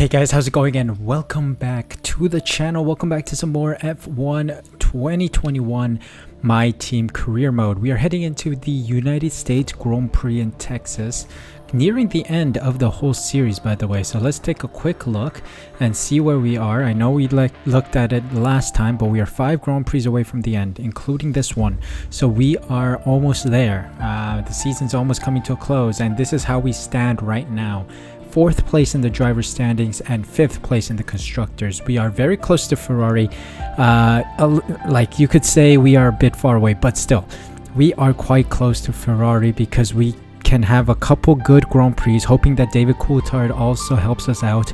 Hey guys, how's it going, and welcome back to the channel. Welcome back to some more F1 2021 My Team Career Mode. We are heading into the United States Grand Prix in Texas, nearing the end of the whole series, by the way. So let's take a quick look and see where we are. I know we looked at it last time, but we are 5 Grand Prix away from the end, including this one. So we are almost there. The season's almost coming to a close, and this is how we stand right now. 4th place in the driver's standings and 5th place in the constructors. We are very close to Ferrari. Like you could say we are a bit far away, but still we are quite close to Ferrari because we can have a couple good Grand Prix, hoping that David Coulthard also helps us out.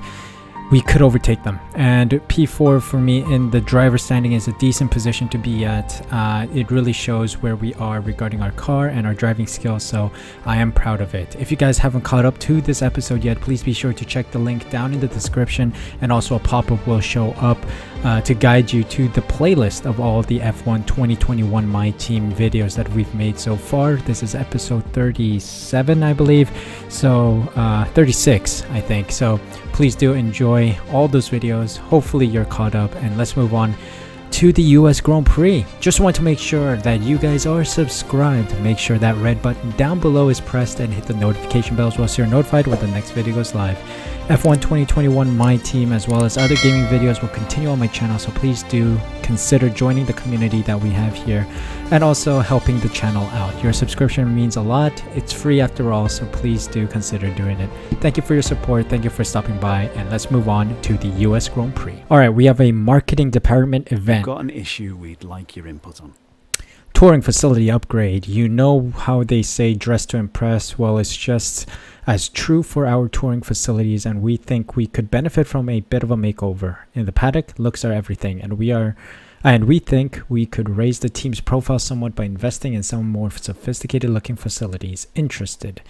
We could overtake them, and P4 for me in the driver's standing is a decent position to be at. It really shows where we are regarding our car and our driving skills, so I am proud of it. If you guys haven't caught up to this episode yet, please be sure to check the link down in the description, and also a pop-up will show up to guide you to the playlist of all the F1 2021 My Team videos that we've made so far. This is episode 37, I believe, so 36 I think, so please do enjoy all those videos. Hopefully you're caught up, and let's move on to the US Grand Prix. Just want to make sure that you guys are subscribed. Make sure that red button down below is pressed and hit the notification bells so you're notified when the next video goes live. F1 2021 My Team as well as other gaming videos will continue on my channel, so please do consider joining the community that we have here and also helping the channel out. Your subscription means a lot. It's free after all, so please do consider doing it. Thank you for your support. Thank you for stopping by, and let's move on to the US Grand Prix. Alright, we have a marketing department event. Got an issue we'd like your input on. Touring facility upgrade. You know how they say dress to impress? Well, it's just as true for our touring facilities, and we think we could benefit from a bit of a makeover. In the paddock, looks are everything, and we think we could raise the team's profile somewhat by investing in some more sophisticated looking facilities. Interested?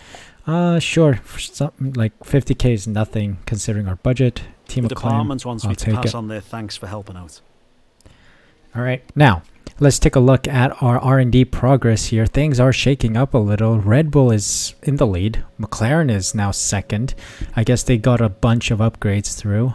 Sure. For something like 50k is nothing considering our budget. Team the department wants me to pass on their thanks for helping out. All right, now let's take a look at our R&D progress here. Things are shaking up a little. Red Bull is in the lead. McLaren is now 2nd. I guess they got a bunch of upgrades through.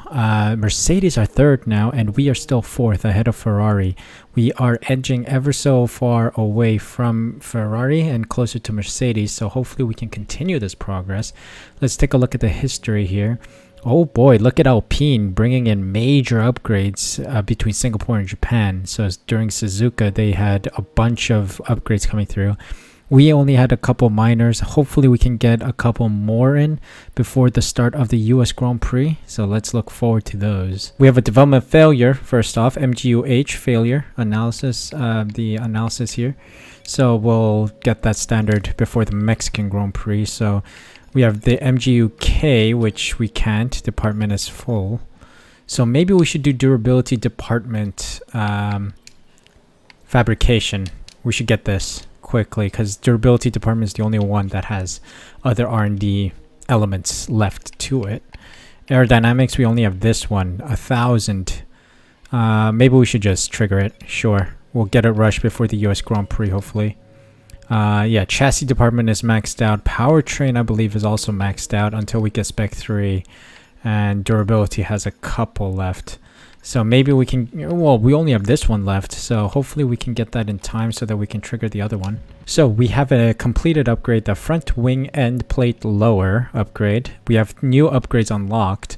Mercedes are 3rd now, and we are still 4th ahead of Ferrari. We are edging ever so far away from Ferrari and closer to Mercedes, so hopefully we can continue this progress. Let's take a look at the history here. Oh boy, look at Alpine bringing in major upgrades between Singapore and Japan. So during Suzuka, they had a bunch of upgrades coming through. We only had a couple minors. Hopefully we can get a couple more in before the start of the US Grand Prix. So let's look forward to those. We have a development failure, first off, MGUH failure analysis, the analysis here. So we'll get that standard before the Mexican Grand Prix. So we have the MGUK, which we can't. Department is full. So maybe we should do durability department fabrication. We should get this quickly because durability department is the only one that has other R&D elements left to it. Aerodynamics, we only have this one, 1,000. Maybe we should just trigger it. Sure. We'll get it rushed before the US Grand Prix, hopefully. Yeah, chassis department is maxed out. Powertrain, I believe, is also maxed out until we get Spec 3. And durability has a couple left. So maybe we can... Well, we only have this one left. So hopefully we can get that in time so that we can trigger the other one. So we have a completed upgrade. The front wing end plate lower upgrade. We have new upgrades unlocked.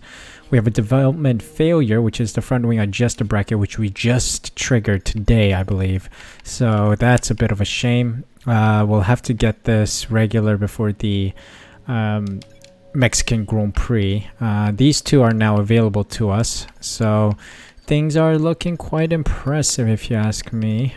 We have a development failure, which is the front wing adjuster bracket, which we just triggered today, I believe. So that's a bit of a shame. We'll have to get this regular before the Mexican Grand Prix. These two are now available to us, so things are looking quite impressive if you ask me.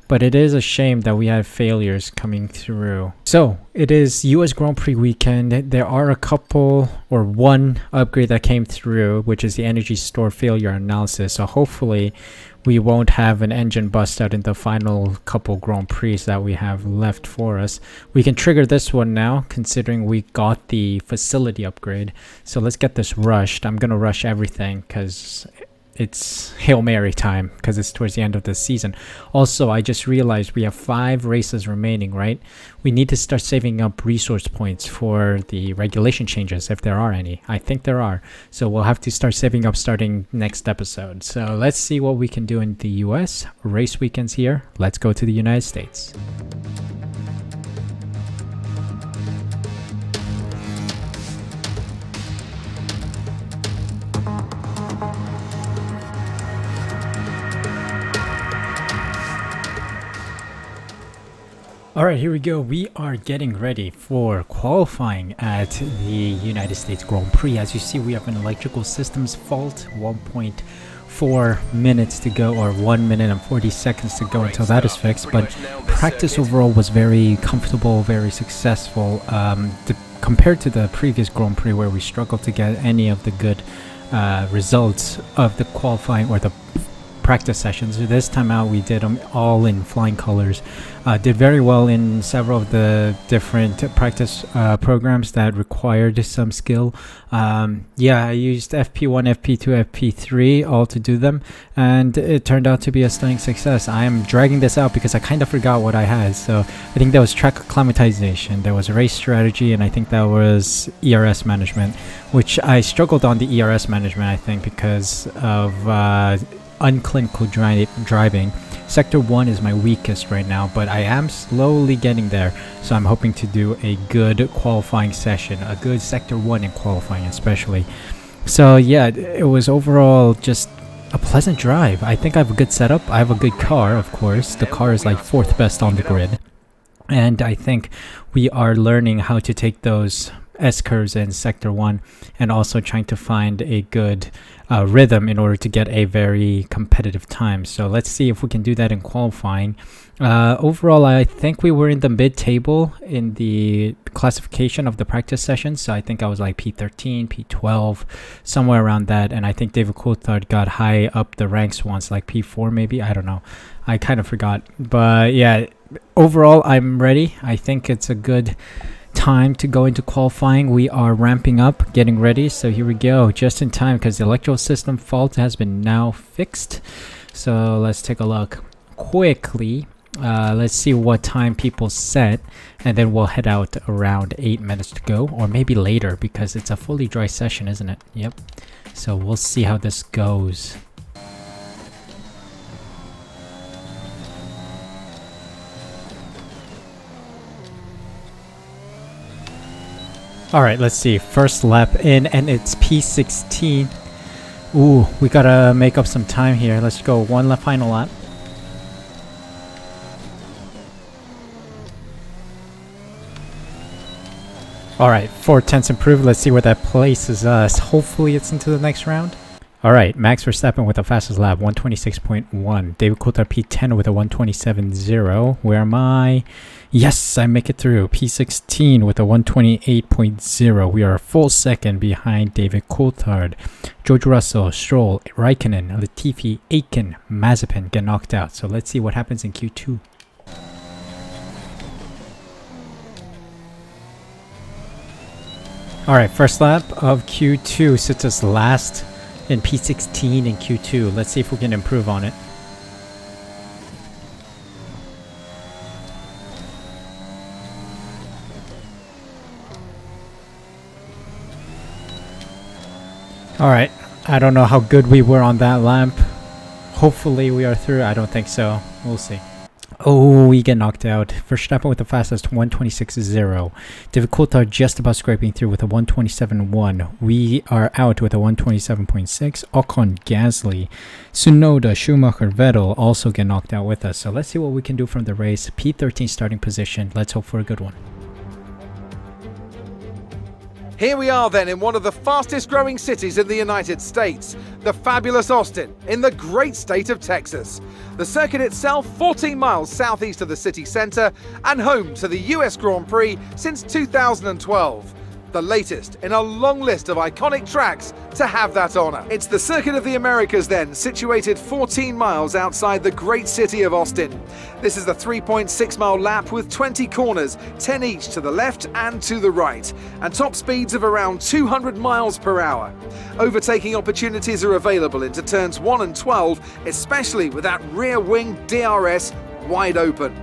But it is a shame that we have failures coming through. So it is US Grand Prix weekend. There are a couple or one upgrade that came through, which is the energy store failure analysis. So hopefully we won't have an engine bust out in the final couple Grand Prix that we have left for us. We can trigger this one now, considering we got the facility upgrade. So let's get this rushed. I'm going to rush everything because it's Hail Mary time because it's towards the end of the season. Also, I just realized we have 5 races remaining, right? We need to start saving up resource points for the regulation changes, if there are any. I think there are. So we'll have to start saving up starting next episode. So let's see what we can do in the US. Race weekends here. Let's go to the United States. Alright, here we go. We are getting ready for qualifying at the United States Grand Prix. As you see, we have an electrical systems fault, 1.4 minutes to go, or 1 minute and 40 seconds to go until that is fixed. But practice overall was very comfortable, very successful, compared to the previous Grand Prix where we struggled to get any of the good results of the qualifying or the practice sessions. This time out we did them all in flying colors. Did very well in several of the different practice programs that required some skill. Yeah, I used FP1, FP2, FP3 all to do them, and it turned out to be a stunning success. I am dragging this out because I kind of forgot what I had. So I think there was track acclimatization, there was race strategy, and I think that was ERS management, which I struggled on the ERS management, I think, because of unclinical driving. Sector 1 is my weakest right now, but I am slowly getting there, so I'm hoping to do a good qualifying session, a good Sector 1 in qualifying especially. So yeah, it was overall just a pleasant drive. I think I have a good setup. I have a good car, of course. The car is like 4th best on the grid, and I think we are learning how to take those S-curves in Sector 1 and also trying to find a good rhythm in order to get a very competitive time. So let's see if we can do that in qualifying. Overall, I think we were in the mid-table in the classification of the practice sessions. So I think I was like P13, P12, somewhere around that. And I think David Coulthard got high up the ranks once, like P4 maybe. I don't know. I kind of forgot. But yeah, overall, I'm ready. I think it's a good time to go into qualifying. We are ramping up, getting ready. So here we go, just in time because the electrical system fault has been now fixed. So let's take a look quickly. Let's see what time people set, and then we'll head out around 8 minutes to go, or maybe later because it's a fully dry session, isn't it? Yep. So we'll see how this goes. Alright, let's see. First lap in, and it's P16. Ooh, we gotta make up some time here. Let's go. One final lap. Alright, 4/10 improved. Let's see where that places us. Hopefully it's into the next round. Alright, Max Verstappen with the fastest lap, 126.1. David Coulthard P10 with a 127.0. Where am I? Yes, I make it through. P16 with a 128.0. We are a full second behind David Coulthard. George Russell, Stroll, Raikkonen, Latifi, Aitken, Mazepin get knocked out. So let's see what happens in Q2. Alright, first lap of Q2 sits us last in P16 in Q2. Let's see if we can improve on it. Alright, I don't know how good we were on that lap. Hopefully we are through. I don't think so. We'll see. Oh, we get knocked out. Verstappen with the fastest 126.0. David Coulthard just about scraping through with a 127.1. We are out with a 127.6. Ocon, Gasly, Tsunoda, Schumacher, Vettel also get knocked out with us. So let's see what we can do from the race. P13 starting position. Let's hope for a good one. Here we are then in one of the fastest growing cities in the United States, the fabulous Austin, in the great state of Texas. The circuit itself 14 miles southeast of the city centre and home to the US Grand Prix since 2012. the latest in a long list of iconic tracks to have that honour. It's the Circuit of the Americas then, situated 14 miles outside the great city of Austin. This is a 3.6-mile lap with 20 corners, 10 each to the left and to the right, and top speeds of around 200 miles per hour. Overtaking opportunities are available into turns 1 and 12, especially with that rear wing DRS wide open.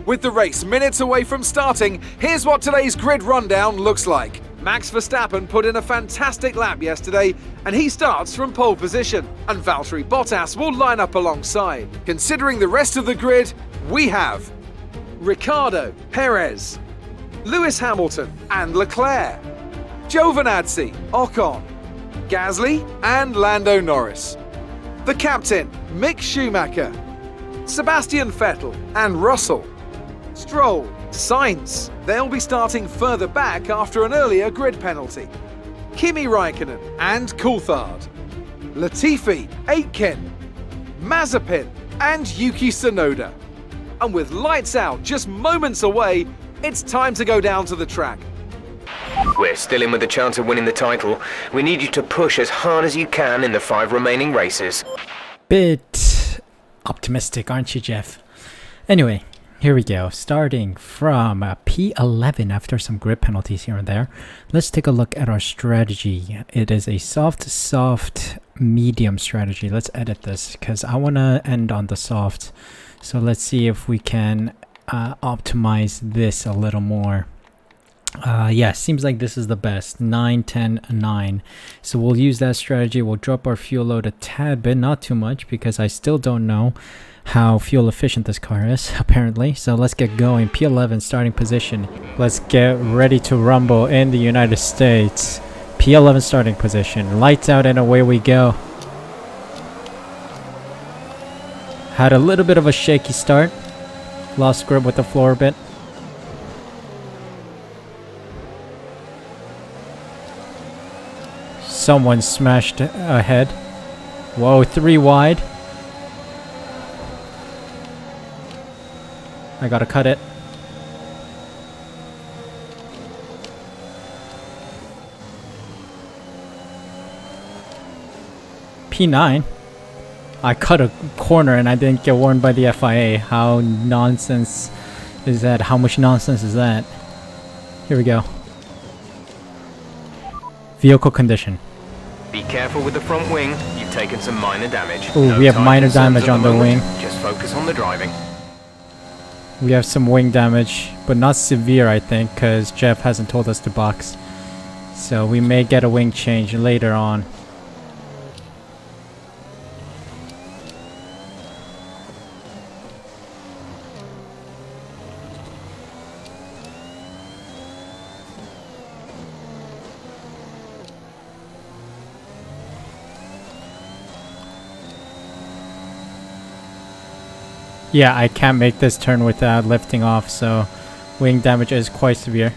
With the race minutes away from starting, here's what today's grid rundown looks like. Max Verstappen put in a fantastic lap yesterday, and he starts from pole position, and Valtteri Bottas will line up alongside. Considering the rest of the grid, we have Ricciardo, Perez, Lewis Hamilton and Leclerc, Giovinazzi, Ocon, Gasly and Lando Norris. The captain, Mick Schumacher, Sebastian Vettel and Russell, Stroll, Sainz. They'll be starting further back after an earlier grid penalty. Kimi Raikkonen and Coulthard, Latifi, Aitken, Mazepin and Yuki Tsunoda. And with lights out just moments away, it's time to go down to the track. We're still in with a chance of winning the title. We need you to push as hard as you can in the 5 remaining races. Bit optimistic, aren't you, Jeff? Anyway, here we go. Starting from P11 after some grid penalties here and there. Let's take a look at our strategy. It is a soft, medium strategy. Let's edit this because I want to end on the soft. So let's see if we can optimize this a little more. Yeah, seems like this is the best. 9, 10, 9. So we'll use that strategy. We'll drop our fuel load a tad bit, not too much, because I still don't know how fuel efficient this car is, apparently. So let's get going. P11 starting position. Let's get ready to rumble in the United States. P11 starting position. Lights out and away we go. Had a little bit of a shaky start. Lost grip with the floor a bit. Someone smashed ahead. Whoa, 3 wide. I gotta cut it. P9. I cut a corner and I didn't get warned by the FIA. How nonsense is that? How much nonsense is that? Here we go. Vehicle condition. Be careful with the front wing. You've taken some minor damage. Oh, we have minor damage on the wing. Just focus on the driving. We have some wing damage, but not severe, I think, because Jeff hasn't told us to box. So we may get a wing change later on. Yeah, I can't make this turn without lifting off, so wing damage is quite severe.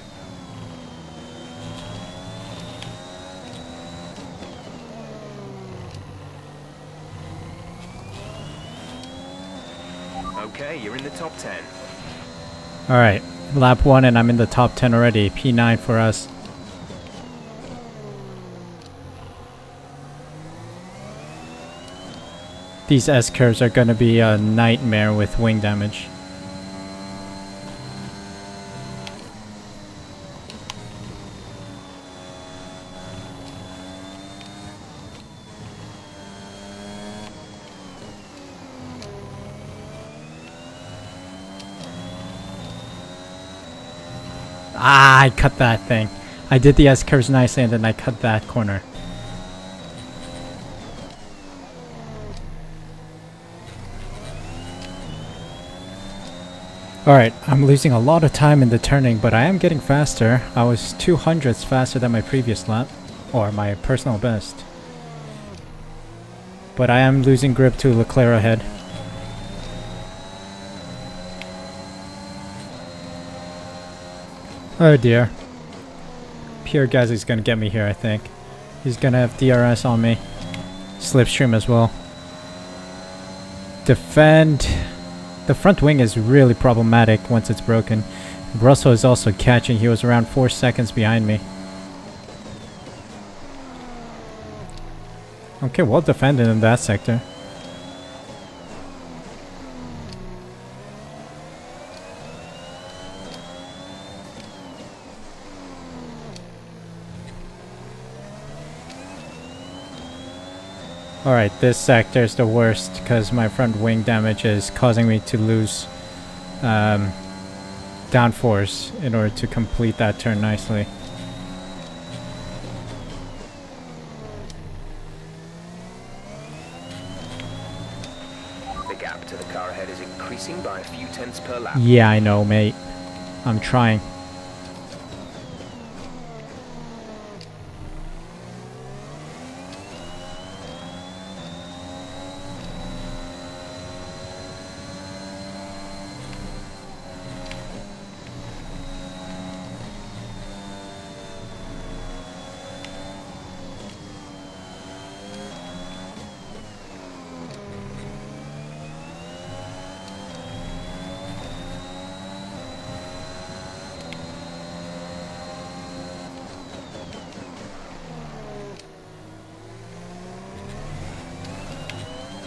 Okay, you're in the top 10. Alright, lap 1 and I'm in the top 10 already. P9 for us. These S-curves are going to be a nightmare with wing damage. Ah, I cut that thing. I did the S-curves nicely and then I cut that corner. Alright, I'm losing a lot of time in the turning, but I am getting faster. I was 200ths faster than my previous lap, or my personal best. But I am losing grip to Leclerc ahead. Oh dear. Pierre Gasly's gonna get me here, I think. He's gonna have DRS on me. Slipstream as well. Defend. The front wing is really problematic once it's broken. Russell is also catching. He was around 4 seconds behind me. Okay, well defended in that sector. Alright, this sector is the worst because my front wing damage is causing me to lose downforce in order to complete that turn nicely. The gap to the car ahead is increasing by a few tenths per lap. Yeah, I know, mate. I'm trying.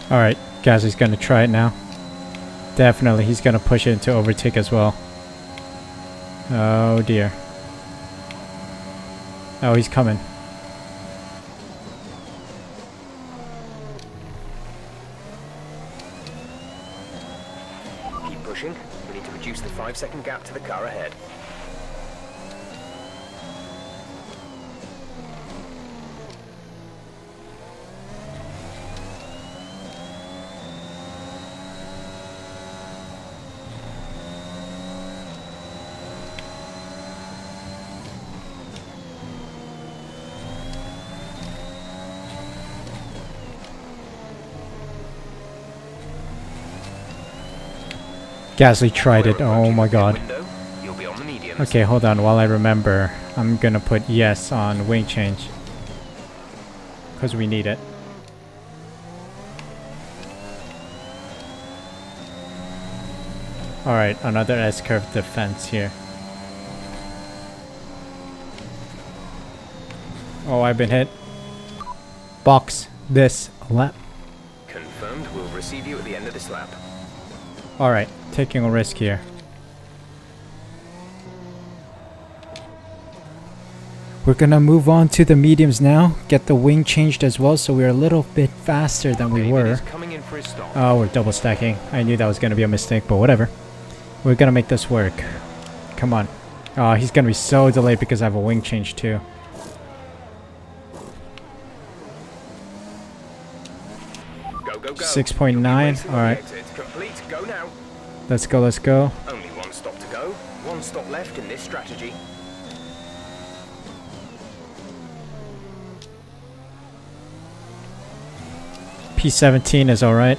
Alright, Gasly's gonna try it now. Definitely, he's gonna push it into overtake as well. Oh dear. Oh, he's coming. Keep pushing. We need to reduce the 5-second gap to the car ahead. Gasly tried it. Oh my god. You'll be on the mediums. Okay, hold on. While I remember, I'm gonna put yes on wing change. Because we need it. Alright, another S-curve defense here. Oh, I've been hit. Box this lap. Confirmed. We'll receive you at the end of this lap. Alright, taking a risk here. We're gonna move on to the mediums now. Get the wing changed as well, so we're a little bit faster than we were. Coming in for his stop. Oh, we're double stacking. I knew that was gonna be a mistake, but whatever. We're gonna make this work. Come on. Oh, he's gonna be so delayed because I have a wing change too. Go, go, go. 6.9. Alright. Complete. Go now. Let's go, let's go. Only one stop to go. One stop left in this strategy. P17 is alright.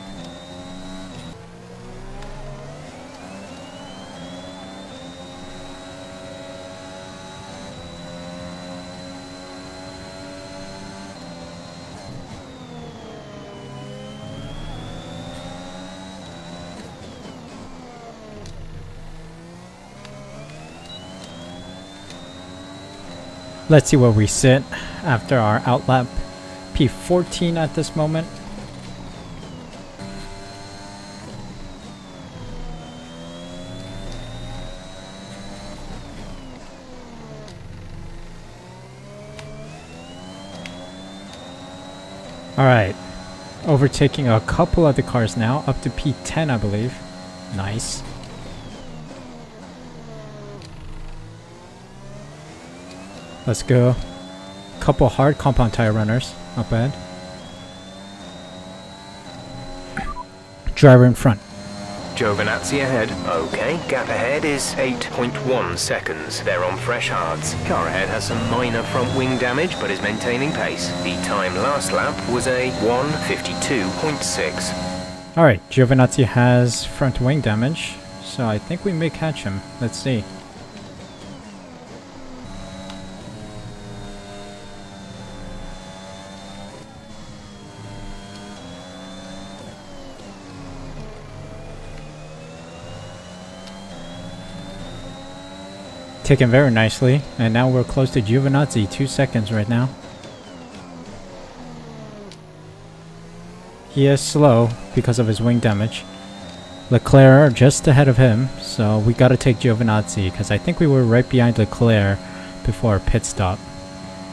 Let's see where we sit after our outlap. P14 at this moment. Alright, overtaking a couple of the cars now, up to P10 I believe. Nice. Let's go. Couple hard compound tire runners, not bad. Driver in front. Giovinazzi ahead. Okay, gap ahead is 8.1 seconds. They're on fresh hards. Car ahead has some minor front wing damage, but is maintaining pace. The time last lap was a 1:52.6. Alright, Giovinazzi has front wing damage, so I think we may catch him. Let's see. Taken very nicely, and now we're close to Giovinazzi, 2 seconds right now. He is slow because of his wing damage. Leclerc just ahead of him, so we gotta take Giovinazzi because I think we were right behind Leclerc before our pit stop.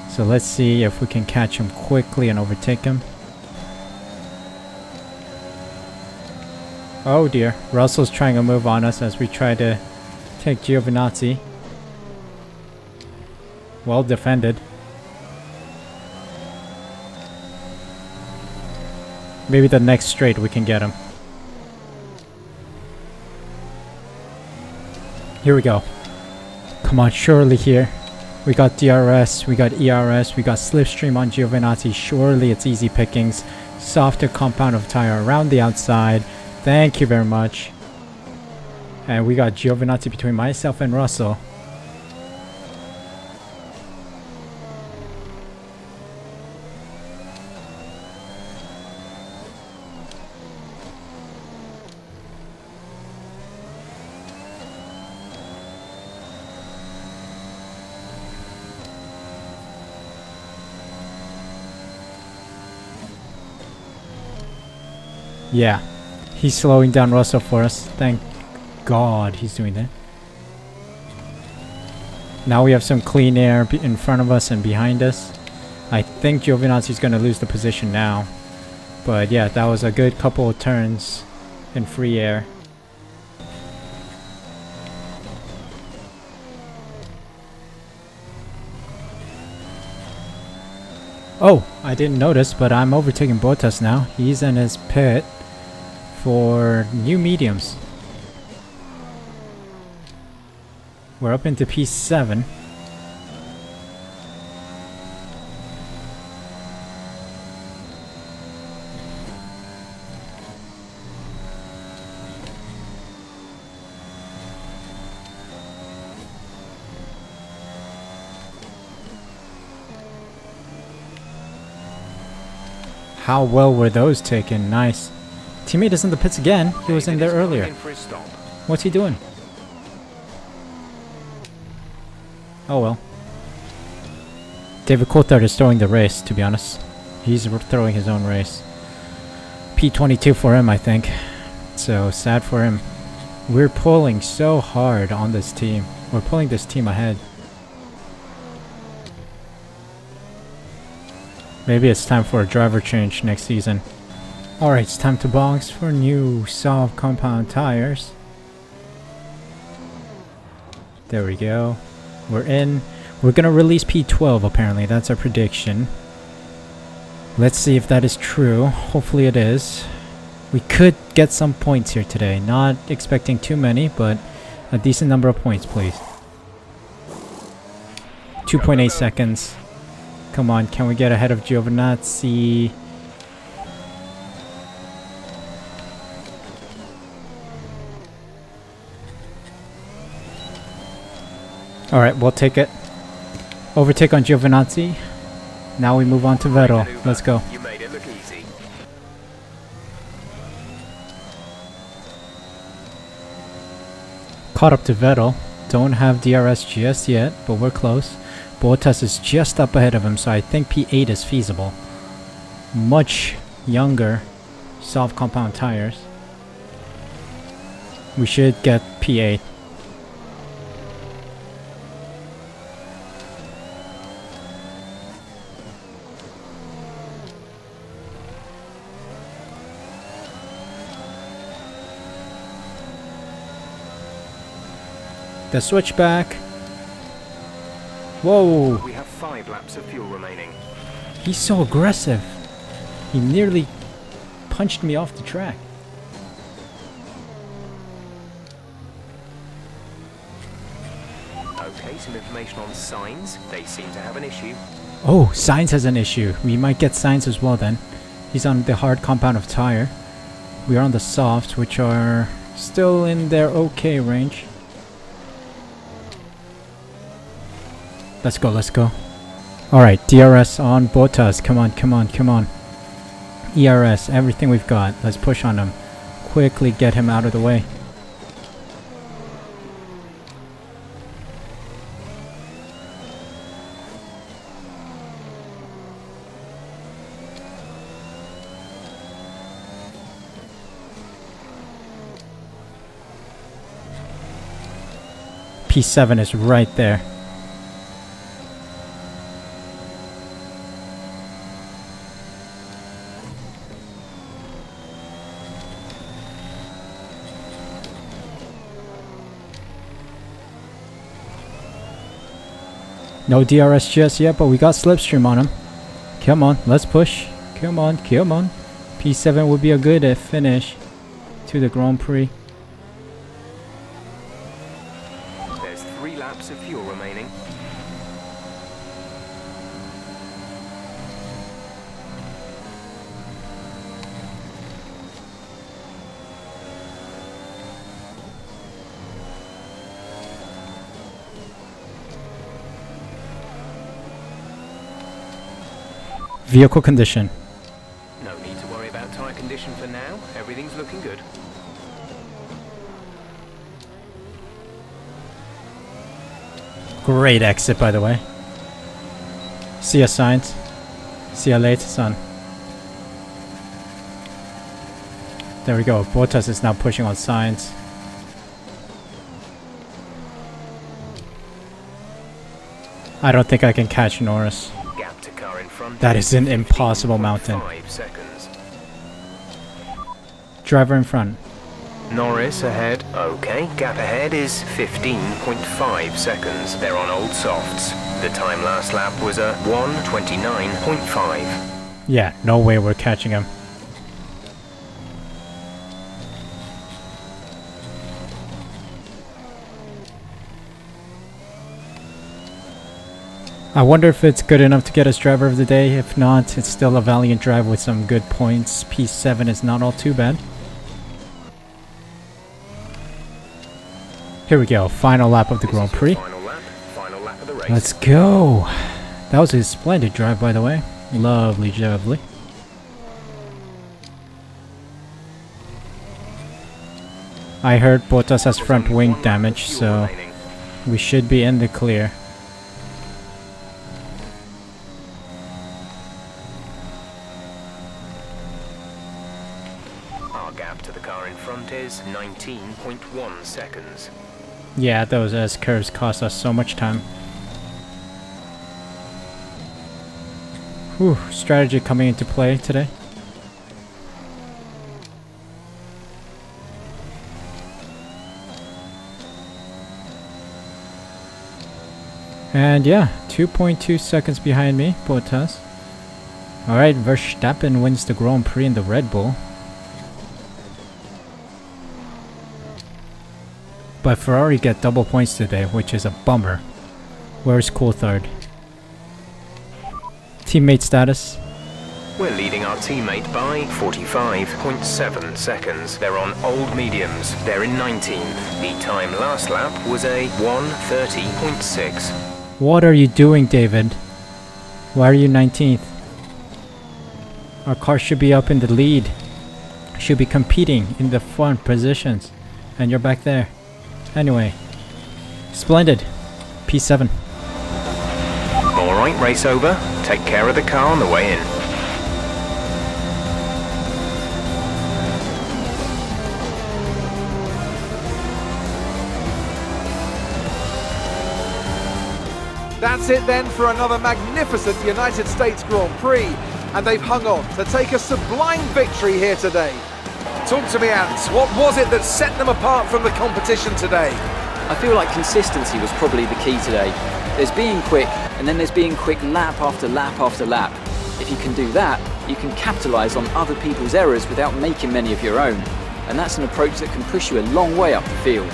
So let's see if we can catch him quickly and overtake him. Oh dear, Russell's trying to move on us as we try to take Giovinazzi. Well defended. Maybe the next straight we can get him. Here we go. Come on, surely here. We got DRS, we got ERS, we got slipstream on Giovinazzi. Surely it's easy pickings. Softer compound of tire around the outside. Thank you very much. And we got Giovinazzi between myself and Russell. Yeah, he's slowing down Russell for us. Thank God he's doing that. Now we have some clean air in front of us and behind us. I think Giovinazzi's going to lose the position now. But yeah, that was a good couple of turns in free air. Oh, I didn't notice, but I'm overtaking Bottas now. He's in his pit for new mediums. We're up into P7. How well were those taken? Nice. Teammate is in the pits again. He was in there earlier. What's he doing? Oh well. David Coulthard is throwing the race, to be honest. He's throwing his own race. P22 for him, I think. So sad for him. We're pulling so hard on this team. We're pulling this team ahead. Maybe it's time for a driver change next season. Alright, it's time to box for new soft compound tires. There we go. We're in. We're gonna release P12 apparently. That's our prediction. Let's see if that is true. Hopefully it is. We could get some points here today. Not expecting too many, but a decent number of points, please. 2.8 seconds. Come on, can we get ahead of Giovinazzi? Alright, we'll take it. Overtake on Giovinazzi. Now we move on to Vettel. Let's go. You made it look easy. Caught up to Vettel. Don't have DRS just yet, but we're close. Bottas is just up ahead of him, so I think P8 is feasible. Much younger soft compound tires. We should get P8. The switchback. Whoa. We have 5 laps of fuel remaining. He's so aggressive. He nearly punched me off the track. Okay, some information on signs. They seem to have an issue. Oh, Sainz has an issue. We might get Sainz as well then. He's on the hard compound of tire. We are on the soft, which are still in their okay range. Let's go, let's go. Alright, DRS on Bottas. Come on, come on, come on. ERS, everything we've got. Let's push on him. Quickly get him out of the way. P7 is right there. No DRS just yet, but we got slipstream on him. Come on, let's push. Come on, come on. P7 would be a good finish to the Grand Prix. There's 3 laps of fuel remaining. Vehicle condition. No need to worry about tyre condition for now. Everything's looking good. Great exit, by the way. See ya, Sainz. See ya later, son. There we go. Bottas is now pushing on Sainz. I don't think I can catch Norris. Gap to car in front. That is an impossible mountain. 5 seconds. Driver in front. Norris ahead. Okay, gap ahead is 15.5 seconds. They're on old softs. The time last lap was a 1:29.5. Yeah, no way we're catching him. I wonder if it's good enough to get us driver of the day. If not, it's still a valiant drive with some good points. P7 is not all too bad. Here we go, final lap of the Grand Prix. Final lap of the race. Let's go. That was a splendid drive, by the way. Lovely, lovely. I heard Bottas has front wing damage, so we should be in the clear. Our gap to the car in front is 19.1 seconds. Yeah, those S curves cost us so much time. Whew, strategy coming into play today. And yeah, 2.2 seconds behind me, Bottas. Alright, Verstappen wins the Grand Prix in the Red Bull. But Ferrari get double points today, which is a bummer. Where's Coulthard? Teammate status? We're leading our teammate by 45.7 seconds. They're on old mediums. They're in 19th. The time last lap was a 1:30.6. What are you doing, David? Why are you 19th? Our car should be up in the lead. Should be competing in the front positions. And you're back there. Anyway. Splendid. P7. Alright, race over. Take care of the car on the way in. That's it then for another magnificent United States Grand Prix, and they've hung on to take a sublime victory here today. Talk to me, Ants. What was it that set them apart from the competition today? I feel like consistency was probably the key today. There's being quick, and then there's being quick lap after lap after lap. If you can do that, you can capitalise on other people's errors without making many of your own. And that's an approach that can push you a long way up the field.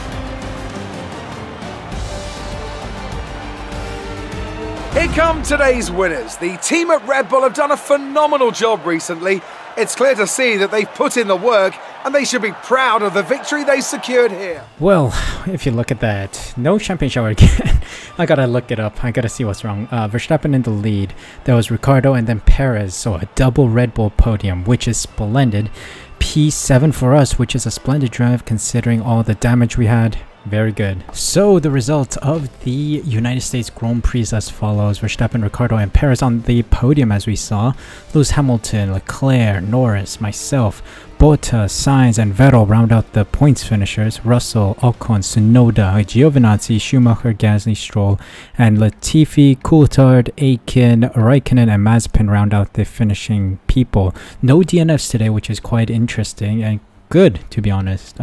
Here come today's winners. The team at Red Bull have done a phenomenal job recently. It's clear to see that they've put in the work and they should be proud of the victory they secured here. Well, if you look at that, no champagne shower again. I gotta look it up. I gotta see what's wrong. Verstappen in the lead. There was Ricardo and then Perez. So a double Red Bull podium, which is splendid. P7 for us, which is a splendid drive considering all the damage we had. Very good. So the result of the United States Grand Prix as follows. Verstappen, Ricardo, and Perez on the podium as we saw. Lewis Hamilton, Leclerc, Norris, myself, Bottas, Sainz, and Vettel round out the points finishers. Russell, Ocon, Tsunoda, Giovinazzi, Schumacher, Gasly, Stroll, and Latifi, Coulthard, Aiken, Raikkonen, and Mazepin round out the finishing people. No DNFs today, which is quite interesting and good, to be honest.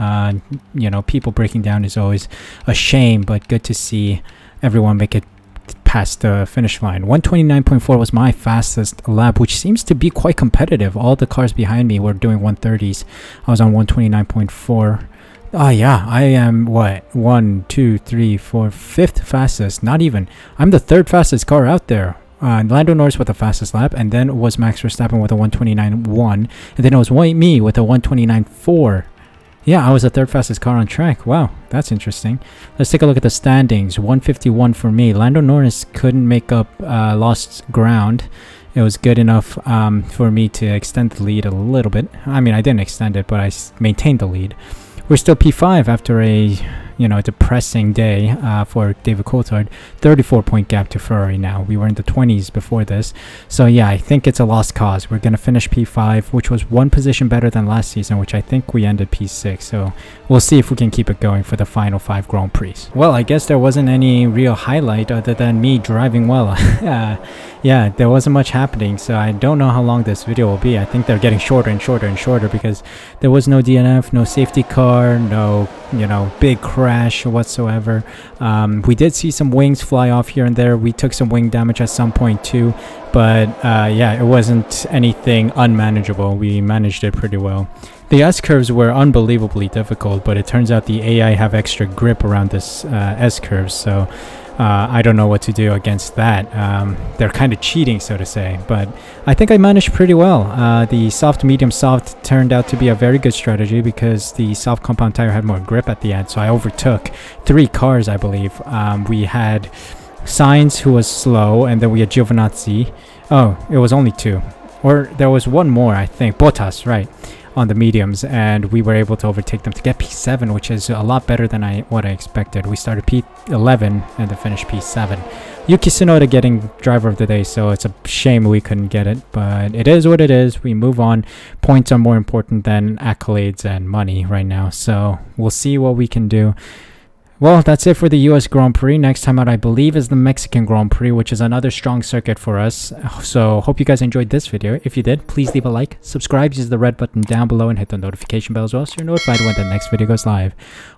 You know, people breaking down is always a shame, but good to see everyone make it past the finish line. 129.4 was my fastest lap, which seems to be quite competitive. All the cars behind me were doing 130s. I was on 129.4. Oh yeah, I am what? 1, 2, 3, 4, 5th fastest. Not even. I'm the 3rd fastest car out there. Lando Norris with the fastest lap, and then it was Max Verstappen with a 129.1, and then it was me with a 129.4. Yeah, I was the 3rd fastest car on track. Wow, that's interesting. Let's take a look at the standings. 151 for me. Lando Norris couldn't make up lost ground. It was good enough for me to extend the lead a little bit. I mean, I didn't extend it, but I maintained the lead. We're still P5 after a depressing day for David Coulthard. 34-point gap to Ferrari now. We were in the 20s before this. So yeah, I think it's a lost cause. We're going to finish P5, which was 1 position better than last season, which I think we ended P6. So we'll see if we can keep it going for the final 5 Grand Prix. Well, I guess there wasn't any real highlight other than me driving well. Yeah, there wasn't much happening, so I don't know how long this video will be. I think they're getting shorter and shorter and shorter because there was no DNF, no safety car, no, big crash whatsoever. We did see some wings fly off here and there. We took some wing damage at some point too, but yeah, it wasn't anything unmanageable. We managed it pretty well. The S-curves were unbelievably difficult, but it turns out the AI have extra grip around this S-curves, so I don't know what to do against that. They're kind of cheating, so to say, but I think I managed pretty well. The soft, medium, soft turned out to be a very good strategy because the soft compound tire had more grip at the end, so I overtook 3 cars, I believe. We had Sainz, who was slow, and then we had Giovinazzi. Oh, it was only 2. Or there was one more, I think. Bottas, right, on the mediums, and we were able to overtake them to get P7, which is a lot better than what I expected. We started P11 and then finished P7. Yuki Tsunoda getting driver of the day, so it's a shame we couldn't get it, but it is what it is. We move on. Points are more important than accolades and money right now, so we'll see what we can do. Well, that's it for the US Grand Prix. Next time out, I believe, is the Mexican Grand Prix, which is another strong circuit for us. So, hope you guys enjoyed this video. If you did, please leave a like, subscribe, use the red button down below, and hit the notification bell as well so you're notified when the next video goes live.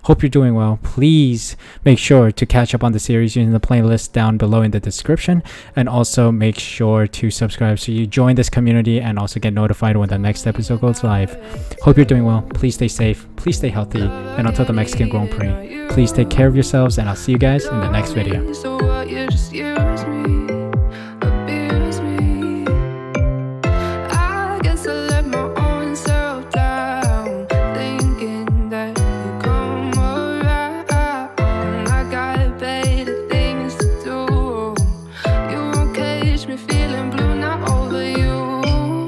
Hope you're doing well. Please make sure to catch up on the series using the playlist down below in the description. And also make sure to subscribe so you join this community and also get notified when the next episode goes live. Hope you're doing well. Please stay safe. Please stay healthy. And until the Mexican Grand Prix, please take care of yourselves, and I'll see you guys in the next video.